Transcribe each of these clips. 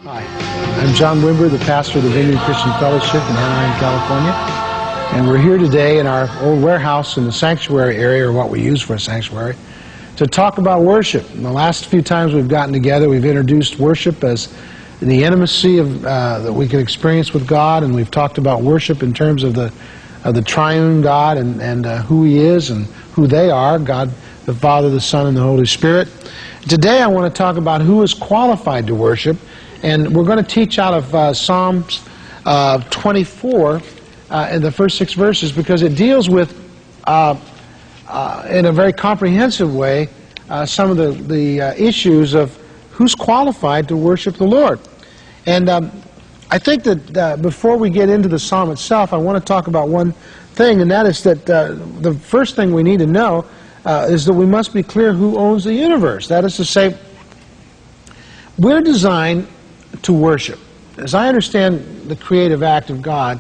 Hi, I'm John Wimber, the pastor of the Vineyard Christian Fellowship in Anaheim, California. And we're here today in our old warehouse in the sanctuary area, or what we use for a sanctuary, to talk about worship. In the last few times we've gotten together, we've introduced worship as the intimacy that we can experience with God, and we've talked about worship in terms of the triune God and who He is and who they are, God the Father, the Son, and the Holy Spirit. Today I want to talk about who is qualified to worship, and we're going to teach out of Psalms 24 in the first 6 verses, because it deals with, in a very comprehensive way, some of the issues of who's qualified to worship the Lord. And I think that before we get into the psalm itself, I want to talk about one thing, and that is that the first thing we need to know is that we must be clear who owns the universe. That is to say, we're designed to worship. As I understand the creative act of God,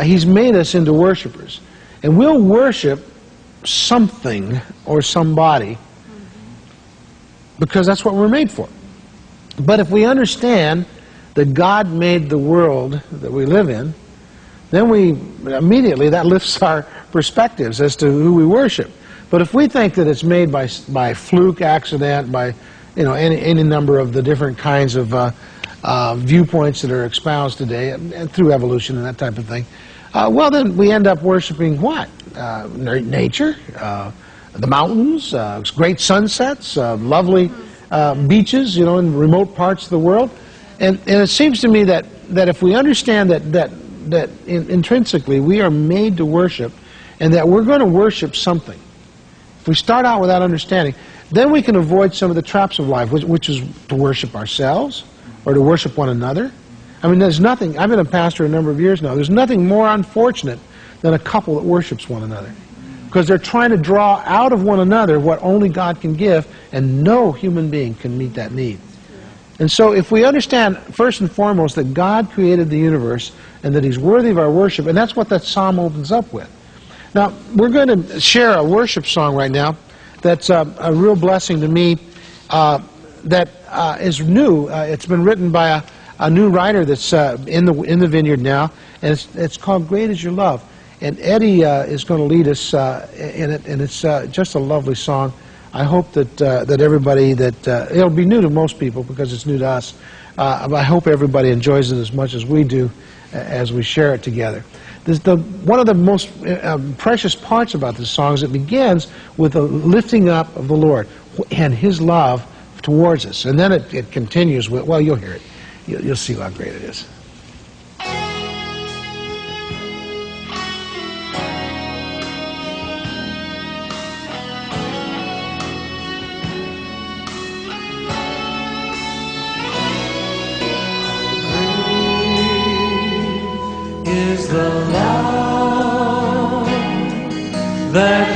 He's made us into worshipers. And we'll worship something or somebody because that's what we're made for. But if we understand that God made the world that we live in, then immediately that lifts our perspectives as to who we worship. But if we think that it's made by fluke, accident, by any number of the different kinds of viewpoints that are espoused today, and through evolution and that type of thing, well, then we end up worshiping what? Nature, the mountains, great sunsets, lovely beaches, in remote parts of the world. And it seems to me that if we understand that intrinsically we are made to worship, and that we're going to worship something, if we start out with that understanding, then we can avoid some of the traps of life, which is to worship ourselves or to worship one another. I mean, there's nothing, I've been a pastor a number of years now, there's nothing more unfortunate than a couple that worships one another. Because they're trying to draw out of one another what only God can give, and no human being can meet that need. And so if we understand, first and foremost, that God created the universe and that He's worthy of our worship, and that's what that psalm opens up with. Now, we're going to share a worship song right now that's a real blessing to me, that is new. It's been written by a new writer that's in the Vineyard now, and it's called Great Is Your Love. And Eddie is going to lead us in it, and it's just a lovely song. I hope that everybody, it'll be new to most people because it's new to us, but I hope everybody enjoys it as much as we do as we share it together. One of the most precious parts about this song is it begins with a lifting up of the Lord and His love towards us. And then it continues with, well, you'll hear it. You'll see how great it is. Is the love that